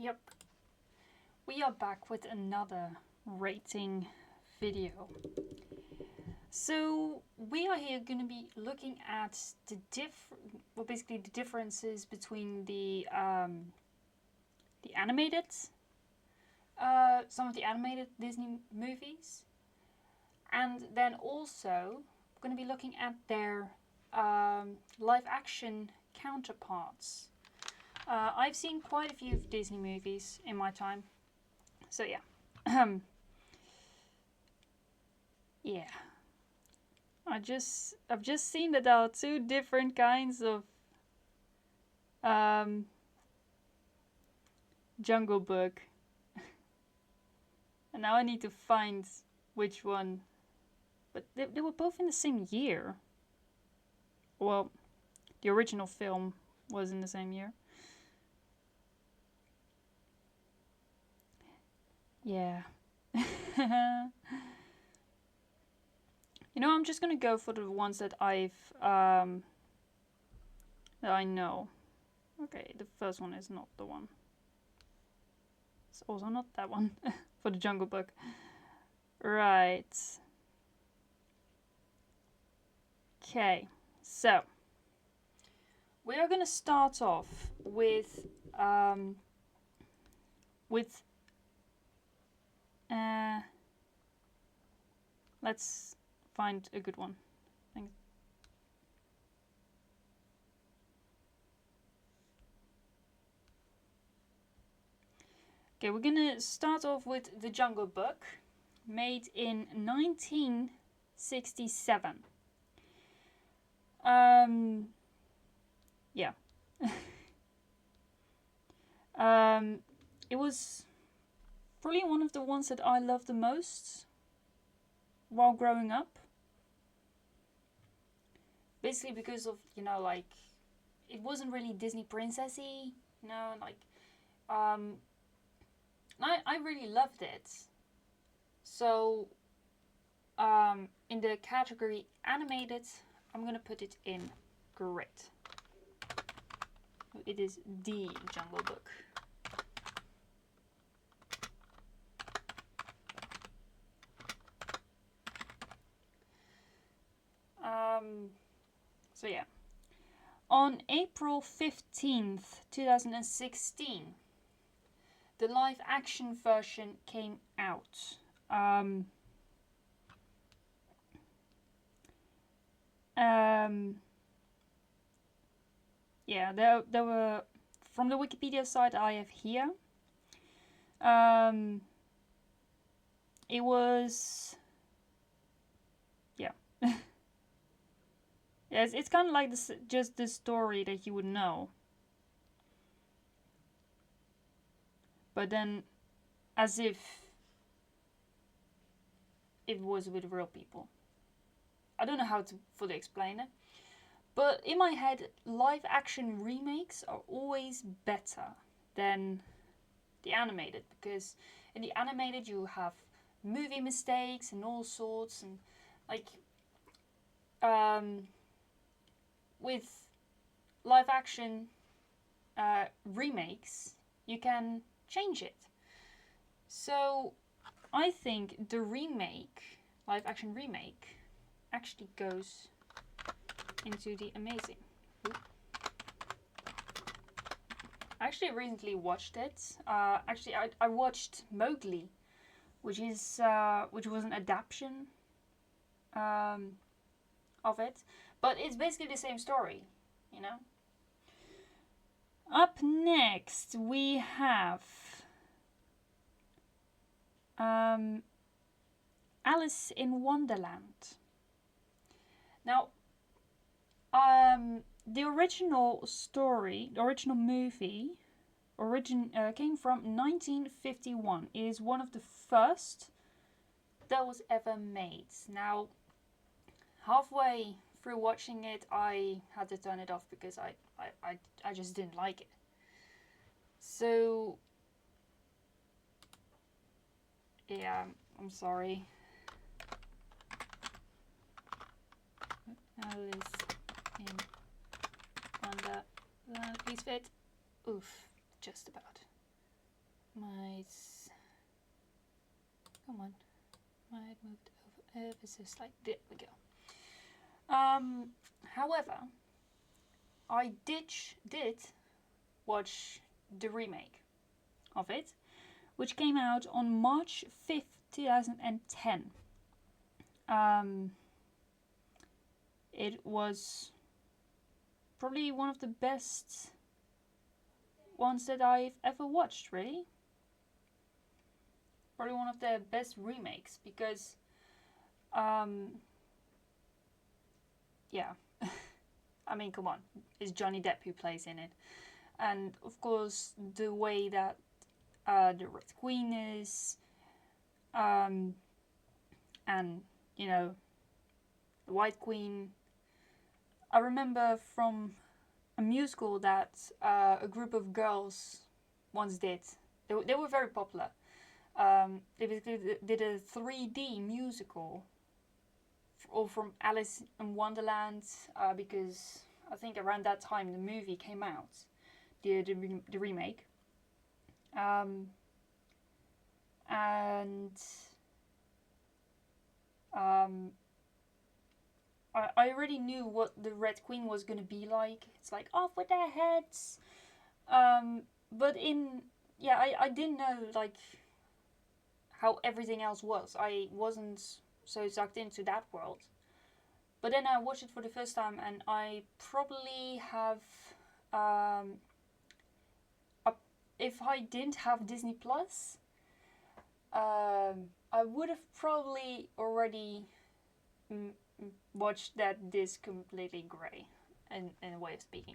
Yep, we are back with another rating video. So we are here going to be looking at the basically the differences between the animated, some of the animated Disney movies, and then also we're going to be looking at their live action counterparts. I've seen quite a few Disney movies in my time, so yeah. Yeah. I've just seen that there are two different kinds of Jungle Book, and now I need to find which one. But they were both in the same year. Well, the original film was in the same year. Yeah. You know, I'm just gonna go for the ones that that I know. Okay, the first one is not the one. It's also not that one for the Jungle Book. Right. Okay, so we are gonna start off with let's find a good one. Okay, we're gonna start off with The Jungle Book, made in 1967. Yeah. It was probably one of the ones that I loved the most while growing up. Basically because of, you know, like, it wasn't really Disney princessy, you know, like, I really loved it. So, in the category animated, I'm gonna put it in great. It is The Jungle Book. So yeah. On April 15th, 2016, the live action version came out. Yeah, there were, from the Wikipedia site I have here, it was, yeah. Yeah, it's kind of like this, just the story that you would know. But then, as if it was with real people. I don't know how to fully explain it. But in my head, live action remakes are always better than the animated. Because in the animated you have movie mistakes and all sorts. And like, with live action remakes, you can change it. So I think the live action remake, actually goes into the amazing. I actually recently watched it. Actually, I watched Mowgli, which was an adaptation of it, but it's basically the same story, you know. Up next, we have Alice in Wonderland. Now, the original story, the original movie, came from 1951. It is one of the first that was ever made. Now, halfway through watching it, I had to turn it off because I just didn't like it. So, yeah, I'm sorry. Alice in Wonderland, please fit. Oof, just about. Come on. Might moved over ever so slightly. There we go. However, I did watch the remake of it, which came out on March 5th, 2010. It was probably one of the best ones that I've ever watched, really. Probably one of the best remakes because, yeah, I mean, come on, it's Johnny Depp who plays in it. And of course, the way that the Red Queen is, and, you know, the White Queen. I remember from a musical that a group of girls once did. They were very popular. They basically did a 3D musical all from Alice in Wonderland because I think around that time the movie came out, the remake. I already knew what the Red Queen was gonna be like. It's like off with their heads. But I didn't know like how everything else was. I wasn't so sucked into that world. But then I watched it for the first time, and I probably have, if I didn't have Disney Plus, I would have probably already watched that this completely grey, in a way of speaking.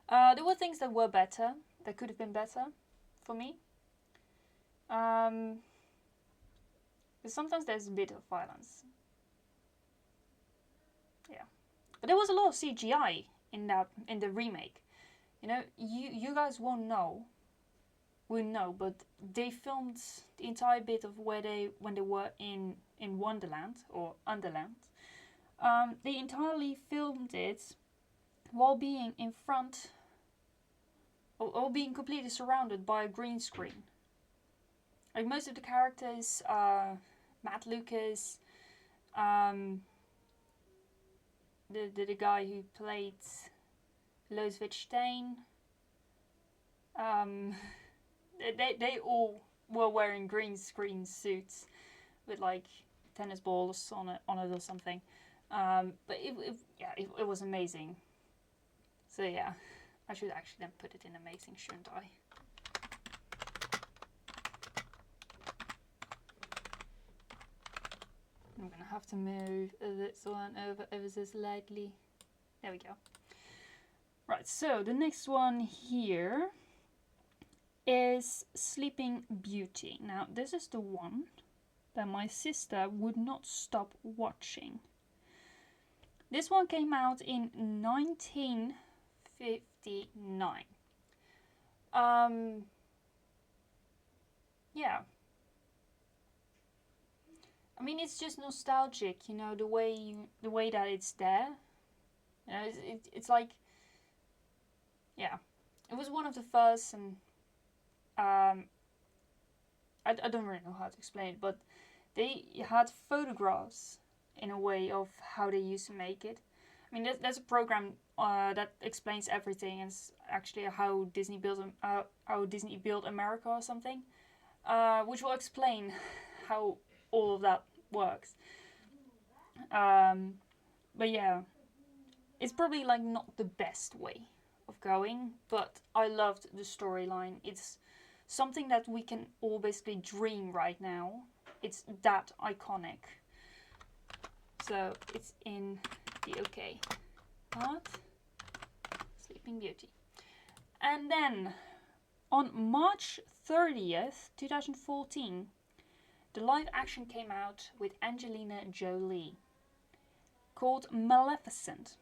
There were things that were better, that could have been better for me. Sometimes there's a bit of violence. Yeah. But there was a lot of CGI in the remake. You know, you guys won't know, but they filmed the entire bit of when they were in Wonderland or Underland. They entirely filmed it while being in front or being completely surrounded by a green screen. Like most of the characters, Matt Lucas, the guy who played Lois Wittstein, they all were wearing green screen suits with like tennis balls on it or something. But it was amazing. So yeah, I should actually then put it in amazing, shouldn't I? I'm gonna have to move this one over ever so slightly. There we go. Right, so the next one here is Sleeping Beauty. Now, this is the one that my sister would not stop watching. This one came out in 1959. Yeah. I mean, it's just nostalgic, you know, the way that it's there. You know, it's like, yeah, it was one of the first, and I don't really know how to explain it, but they had photographs in a way of how they used to make it. I mean, there's a program that explains everything, and it's actually how Disney built America or something, which will explain how all of that works. But yeah, it's probably like not the best way of going, but I loved the storyline. It's something that we can all basically dream right now. It's that iconic. So it's in the OK part. Sleeping Beauty. And then on March 30th, 2014, the live action came out with Angelina Jolie, called Maleficent.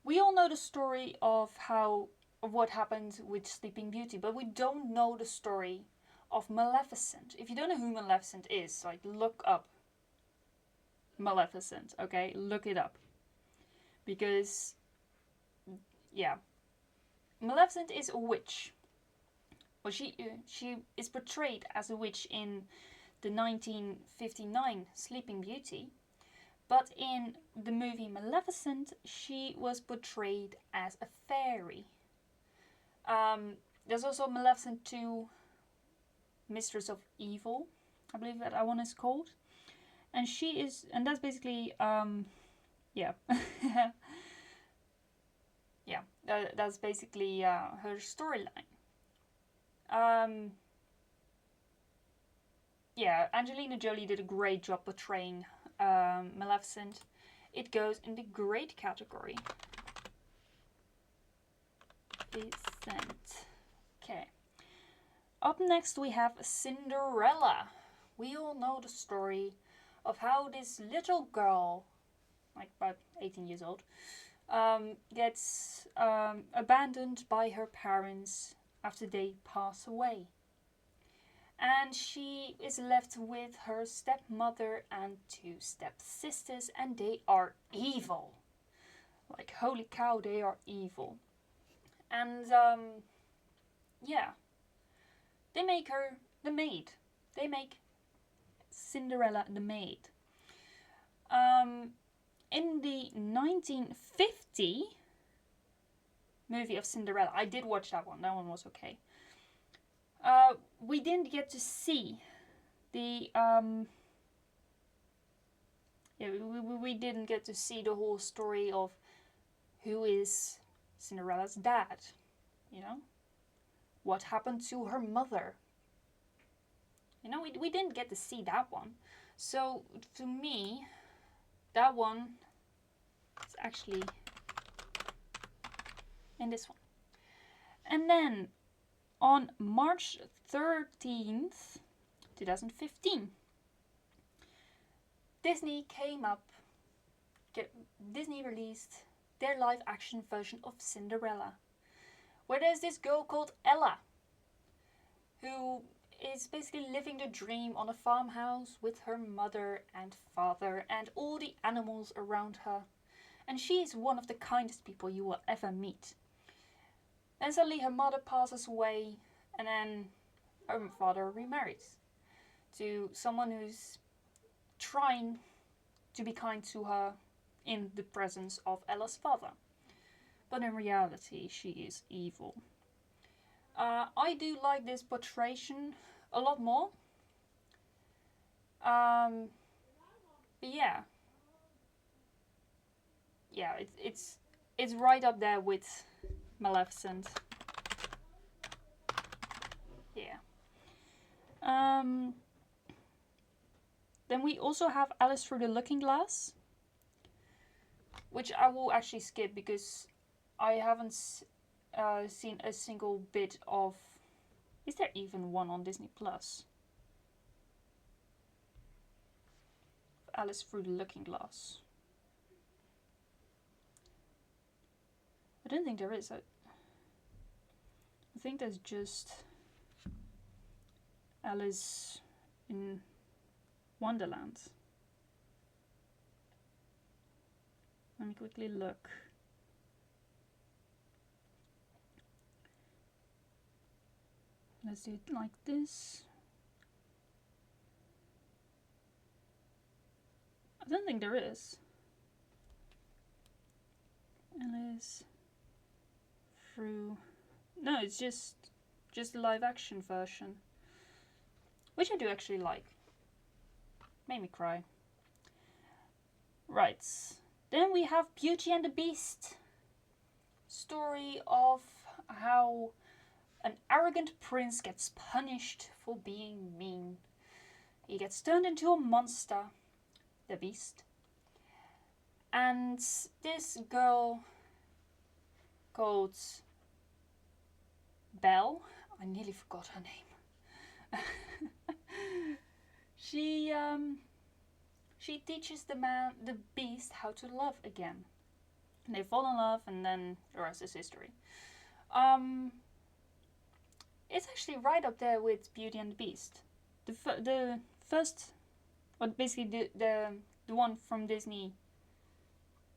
We all know the story of what happened with Sleeping Beauty, but we don't know the story of Maleficent. If you don't know who Maleficent is, like, look up Maleficent, okay? Look it up. Because, yeah. Maleficent is a witch. Well, she is portrayed as a witch in the 1959 Sleeping Beauty, but in the movie Maleficent, she was portrayed as a fairy. There's also Maleficent 2, Mistress of Evil, I believe that one is called, and that's basically yeah, yeah, that's basically her storyline. Yeah, Angelina Jolie did a great job portraying Maleficent. It goes in the great category. Okay. Up next we have Cinderella. We all know the story of how this little girl, like about 18 years old, gets abandoned by her parents after they pass away. And she is left with her stepmother and 2 stepsisters, and they are evil. Like, holy cow, they are evil. And, yeah. They make her the maid. They make Cinderella the maid. In the 1950 movie of Cinderella, I did watch that one. That one was okay. We didn't get to see the we didn't get to see the whole story of who is Cinderella's dad, you know, what happened to her mother, you know, we didn't get to see that one. So to me, that one is actually in this one. And then on March 13th, 2015, Disney released their live action version of Cinderella, where there's this girl called Ella, who is basically living the dream on a farmhouse with her mother and father and all the animals around her. And she is one of the kindest people you will ever meet. And suddenly her mother passes away, and then her father remarries to someone who's trying to be kind to her in the presence of Ella's father. But in reality, she is evil. I do like this portrayal a lot more. But yeah. Yeah, it's right up there with Maleficent. Yeah. Then we also have Alice Through the Looking Glass, which I will actually skip because I haven't seen a single bit of. Is there even one on Disney Plus? Alice Through the Looking Glass. I don't think there is. I think there's just Alice in Wonderland. Let me quickly look. Let's do it like this. I don't think there is. Alice Through. No, it's just the live action version, which I do actually like. Made me cry. Right. Then we have Beauty and the Beast. Story of how an arrogant prince gets punished for being mean. He gets turned into a monster, the Beast. And this girl called Belle, I nearly forgot her name. She teaches the Beast how to love again. And they fall in love, and then the rest is history. It's actually right up there with Beauty and the Beast. The first, or basically the one from Disney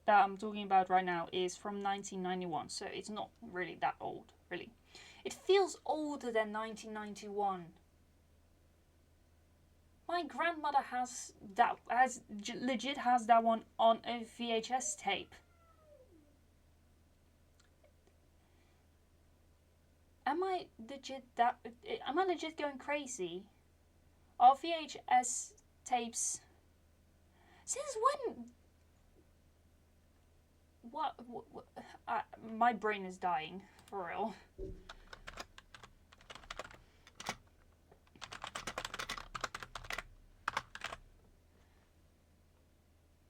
that I'm talking about right now is from 1991, so it's not really that old, really. It feels older than 1991. My grandmother legit has that one on a VHS tape. Am I legit going crazy? Are VHS tapes? Since when? What my brain is dying, for real.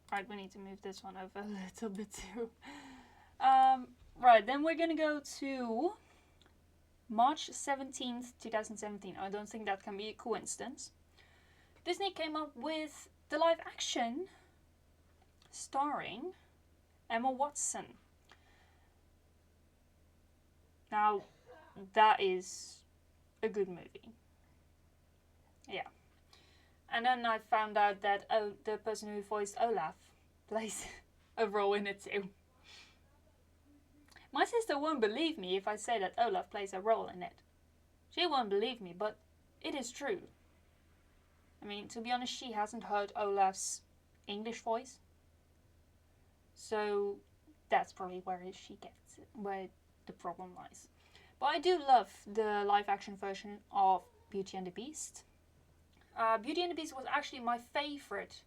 Right, we need to move this one over a little bit too. Right, then we're gonna go to March 17th, 2017. I don't think that can be a coincidence. Disney came up with the live action starring Emma Watson. Now, that is a good movie. Yeah. And then I found out that the person who voiced Olaf plays a role in it too. My sister won't believe me if I say that Olaf plays a role in it. She won't believe me, but it is true. I mean, to be honest, she hasn't heard Olaf's English voice. So that's probably where the problem lies. But I do love the live action version of Beauty and the Beast. Beauty and the Beast was actually my favorite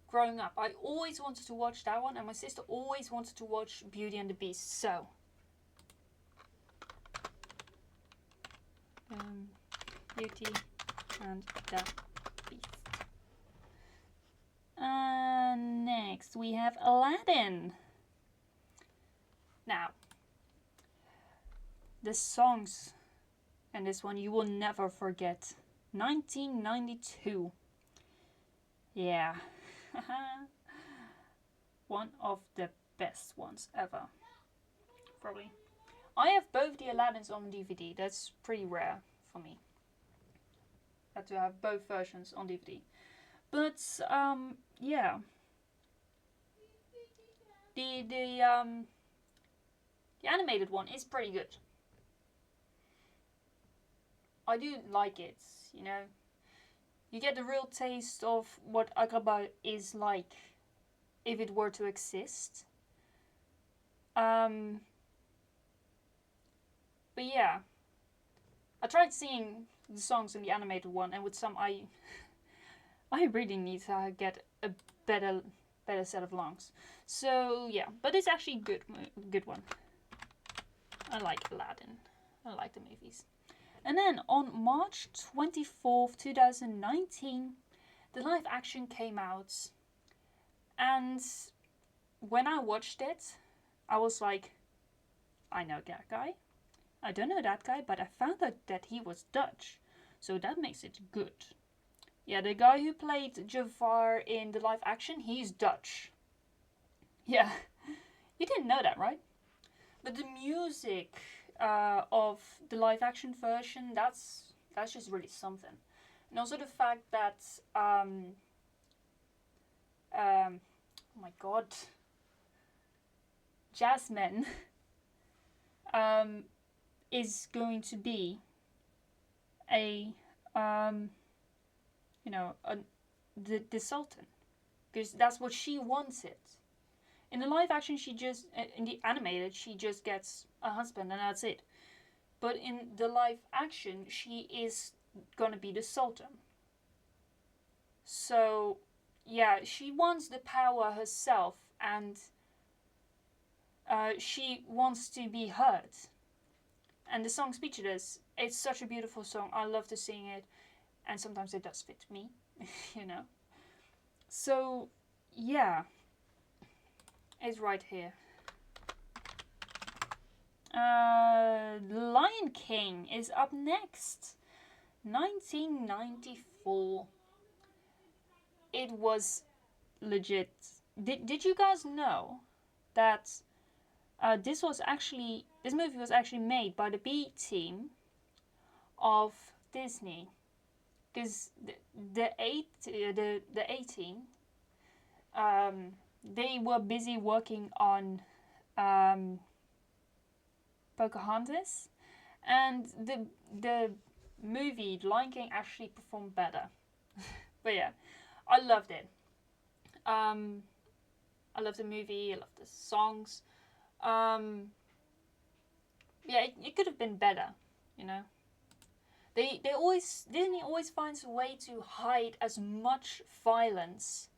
growing up. I always wanted to watch that one, and my sister always wanted to watch Beauty and the Beast. So, Beauty and the Beast. Next we have Aladdin. Now, the songs in this one you will never forget. 1992. Yeah. One of the best ones ever. Probably. I have both the Aladdins on DVD. That's pretty rare for me. Had to have both versions on DVD. But yeah. The animated one is pretty good. I do like it, you know. You get the real taste of what Agrabah is like if it were to exist. But yeah, I tried singing the songs in the animated one, and with some I really need to get a better set of lungs. So yeah, but it's actually good one. I like Aladdin. I like the movies. And then on March 24th, 2019, the live action came out. And when I watched it, I was like, I know that guy. I don't know that guy, but I found out that he was Dutch. So that makes it good. Yeah, the guy who played Jafar in the live action, he's Dutch. Yeah, you didn't know that, right? But the music of the live action version, that's just really something. And also the fact that oh my god, Jasmine is going to be a the Sultan, because that's what she wanted. In the live action, in the animated, she just gets a husband and that's it. But in the live action, she is gonna be the Sultan. So, yeah, she wants the power herself, and she wants to be heard. And the song Speechless, it's such a beautiful song. I love to sing it, and sometimes it does fit me, you know. So, yeah. Is right here. Lion King is up next. 1994. It was legit. Did you guys know that this movie was actually made by the B team of Disney? Because the A team, they were busy working on Pocahontas, And the movie Lion King actually performed better. But yeah, I loved it. I love the movie. I love the songs. Yeah, it could have been better, you know. They always Disney always finds a way to hide as much violence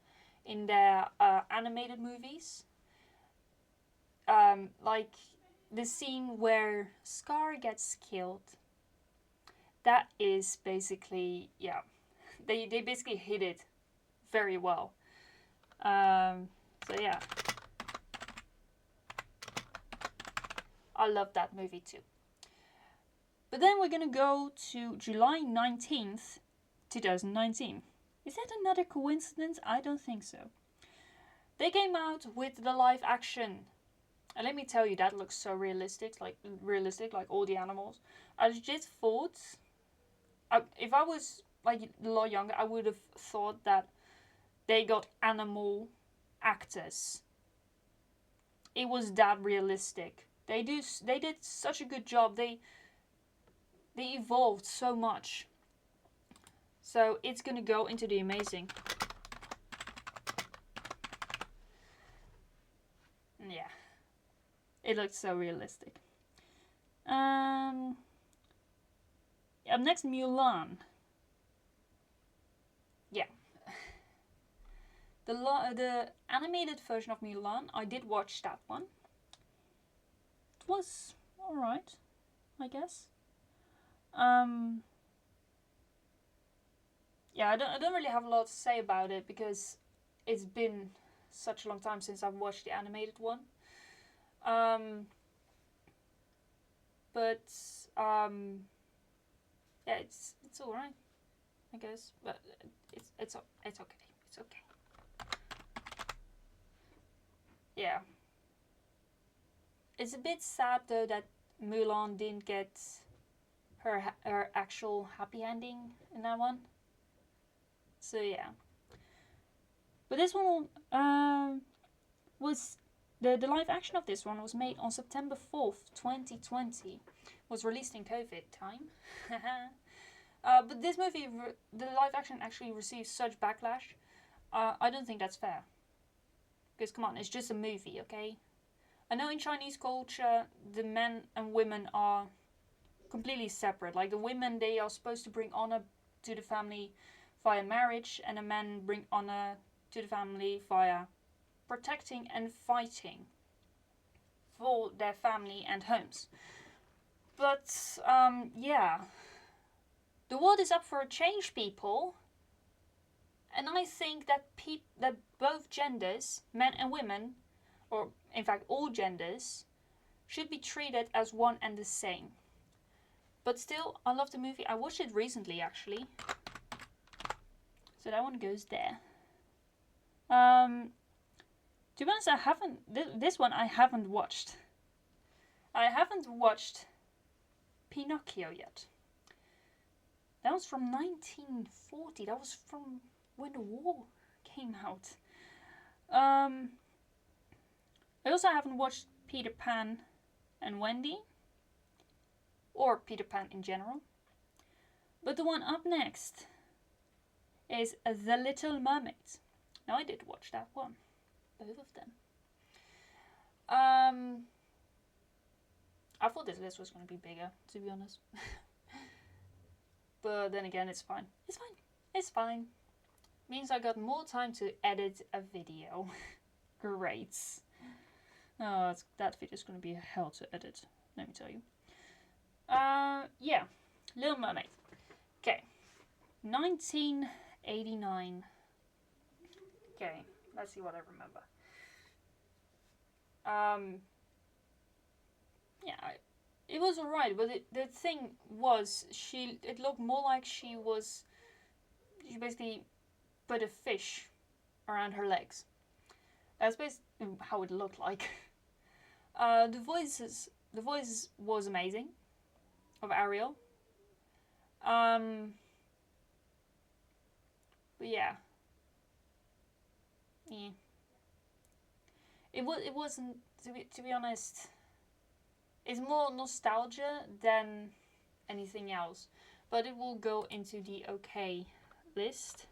in their animated movies. Like the scene where Scar gets killed. That is basically, yeah, they basically hid it very well. So yeah, I love that movie too. But then we're gonna go to July 19th, 2019. Is that another coincidence? I don't think so. They came out with the live action. And let me tell you, that looks so realistic, like all the animals. I just thought, if I was like a lot younger, I would have thought that they got animal actors. It was that realistic. They did such a good job. They evolved so much. So it's gonna go into the amazing. Yeah, it looked so realistic. Up next, Mulan. Yeah. The animated version of Mulan, I did watch that one. It was alright, I guess. Yeah, I don't really have a lot to say about it because it's been such a long time since I've watched the animated one. But yeah, it's alright, I guess. But it's okay. It's okay. Yeah. It's a bit sad though that Mulan didn't get her actual happy ending in that one. So yeah. But this one was the live action of this one was made on September 4th, 2020. Was released in COVID time. But this movie, the live action actually received such backlash. I don't think that's fair. Because come on, it's just a movie, okay? I know in Chinese culture, the men and women are completely separate. Like the women, they are supposed to bring honor to the family via marriage, and the men bring honor to the family via protecting and fighting for their family and homes. But yeah, the world is up for a change, people. And I think that that both genders, men and women, or in fact all genders, should be treated as one and the same. But still, I love the movie. I watched it recently, actually. So that one goes there. To be honest, I haven't. This one I haven't watched. I haven't watched Pinocchio yet. That was from 1940. That was from when the war came out. I also haven't watched Peter Pan and Wendy, or Peter Pan in general. But the one up next is The Little Mermaid. Now I did watch that one, both of them. I thought this list was going to be bigger, to be honest. But then again, it's fine. It's fine. It's fine. Means I got more time to edit a video. Great. Oh, that video is going to be a hell to edit, let me tell you. Yeah. Little Mermaid. Okay. 1989. Okay, let's see what I remember. Yeah, it was alright, but the thing was, it looked more like she basically put a fish around her legs. That's basically how it looked like. The voice was amazing of Ariel. But yeah. Yeah. It wasn't, to be honest, It's more nostalgia than anything else. But it will go into the okay list.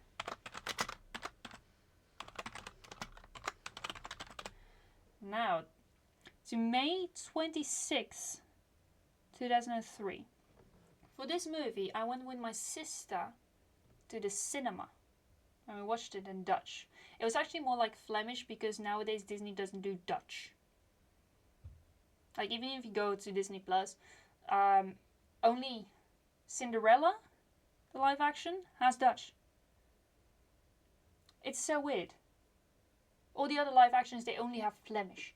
Now, to May 26, 2003. For this movie, I went with my sister to the cinema. And we watched it in Dutch. It was actually more like Flemish because nowadays Disney doesn't do Dutch. Like, even if you go to Disney Plus, only Cinderella, the live action, has Dutch. It's so weird. All the other live actions, they only have Flemish,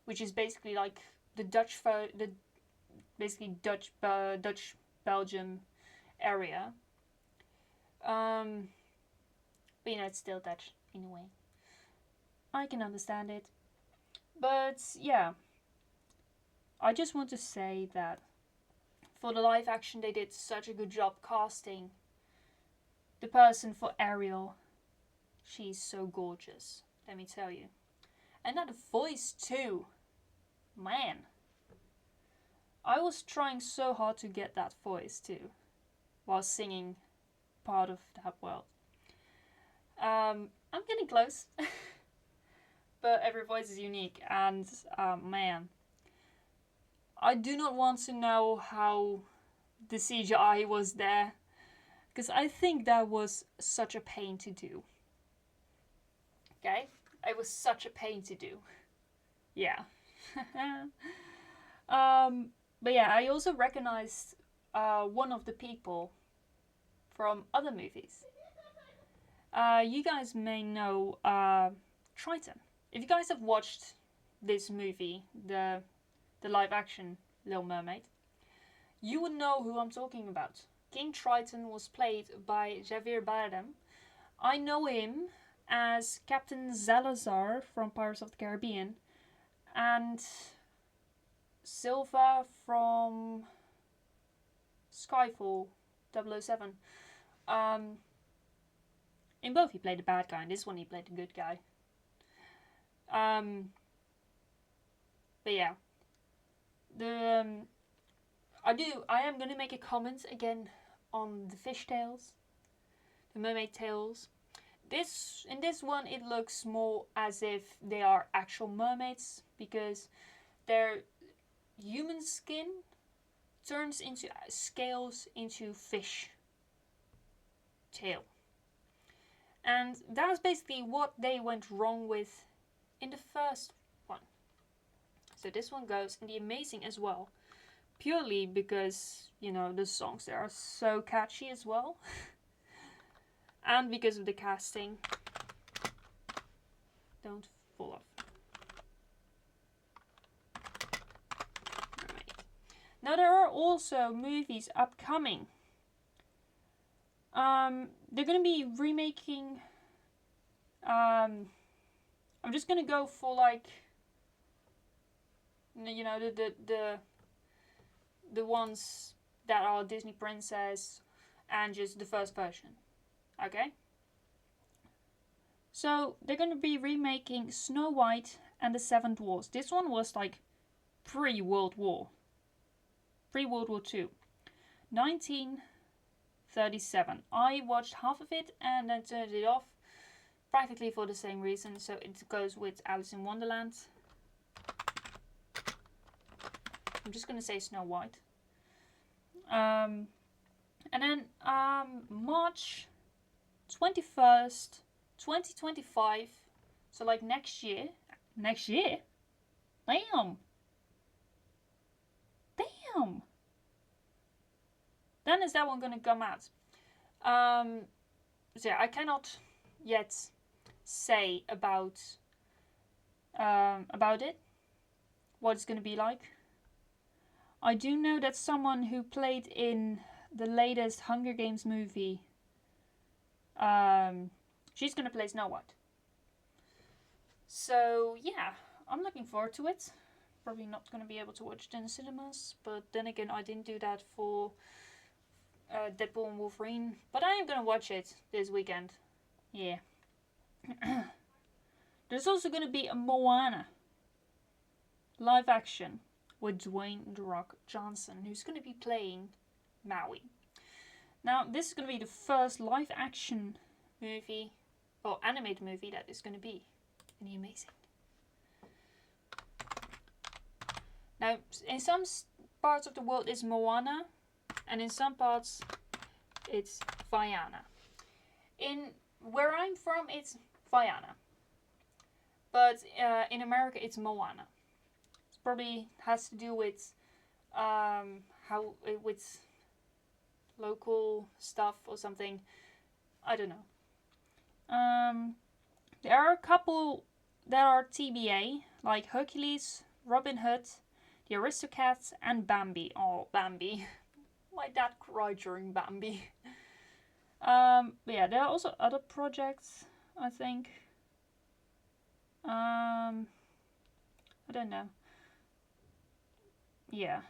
which is basically like the Dutch, Dutch Belgium area. But you know, it's still Dutch in a way. I can understand it. But yeah, I just want to say that for the live action, they did such a good job casting the person for Ariel. She's so gorgeous, let me tell you. And that voice too. Man. I was trying so hard to get that voice too, while singing part of that world. I'm getting close. But every voice is unique, and man, I do not want to know how the CGI was there, because I think that was such a pain to do. Okay? It was such a pain to do. Yeah. But yeah, I also recognized one of the people from other movies. You guys may know Triton. If you guys have watched this movie, the live action Little Mermaid, you would know who I'm talking about. King Triton was played by Javier Bardem. I know him as Captain Salazar from Pirates of the Caribbean, and Silva from Skyfall 007. In both he played the bad guy, and this one he played the good guy. But yeah, I am gonna make a comment again on the fish tails, the mermaid tails. In this one, it looks more as if they are actual mermaids, because their human skin turns into scales into fish tail. And that's basically what they went wrong with in the first one. So this one goes in the amazing as well. Purely because, you know, the songs there are so catchy as well. And because of the casting. Don't fall off. Right. Now there are also movies upcoming. They're gonna be remaking. I'm just gonna go for like, you know, the ones that are Disney Princess and just the first version. Okay? So they're gonna be remaking Snow White and the Seven Dwarfs. This one was like pre-World War. Pre-World War II. 1937. I watched half of it and then turned it off. Practically for the same reason. So it goes with Alice in Wonderland. I'm just gonna say Snow White. And then March 21st, 2025. So like next year. Next year? Damn. Damn. Then is that one gonna come out? So yeah, I cannot yet say about it, what it's gonna be like. I do know that someone who played in the latest Hunger Games movie, she's gonna play Snow White. So yeah, I'm looking forward to it. Probably not gonna be able to watch it in cinemas, but then again, I didn't do that for Deadpool and Wolverine. But I am gonna watch it this weekend. Yeah. There's also gonna be a Moana live action with Dwayne "The Rock" Johnson, who's going to be playing Maui. Now, this is going to be the first live-action movie, or animated movie, that is going to be really amazing. Now, in some parts of the world it's Moana, and in some parts it's Vaiana. In where I'm from, it's Vaiana, but in America it's Moana. It probably has to do with how with local stuff or something. I don't know. There are a couple that are TBA, like Hercules, Robin Hood, the Aristocats, and Bambi. Oh, Bambi. My dad cried during Bambi. But yeah, there are also other projects, I think. I don't know. Yeah.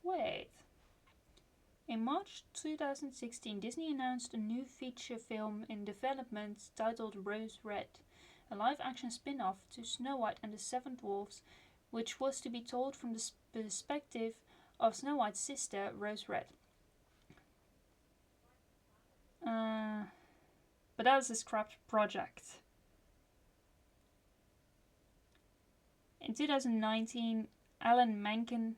Wait. In March 2016, Disney announced a new feature film in development titled Rose Red, a live-action spin-off to Snow White and the Seven Dwarfs, which was to be told from the perspective of Snow White's sister, Rose Red. But that was a scrapped project. In 2019, Alan Menken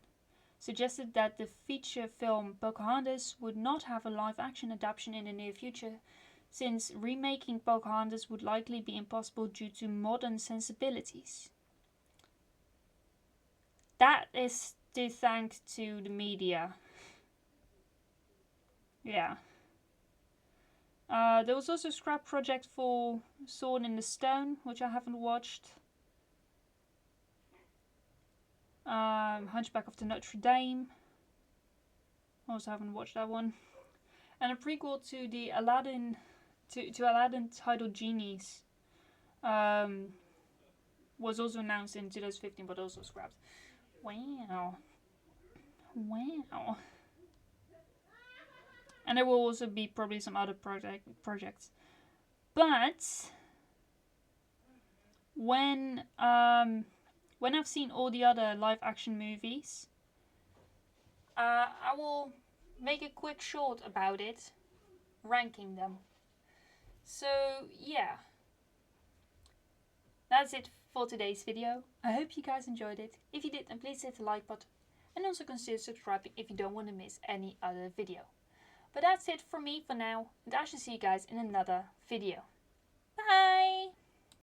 suggested that the feature film Pocahontas would not have a live-action adaptation in the near future, since remaking Pocahontas would likely be impossible due to modern sensibilities. That is to thank to the media. Yeah. There was also a scrap project for Sword in the Stone, which I haven't watched. Hunchback of the Notre Dame. Also haven't watched that one. And a prequel to the Aladdin, to Aladdin titled Genies, was also announced in 2015, but also scrapped. Wow. And there will also be probably some other projects. But when I've seen all the other live-action movies, I will make a quick short about it, ranking them. So yeah, that's it for today's video. I hope you guys enjoyed it. If you did, then please hit the like button and also consider subscribing if you don't want to miss any other video. But that's it for me for now, and I shall see you guys in another video. Bye!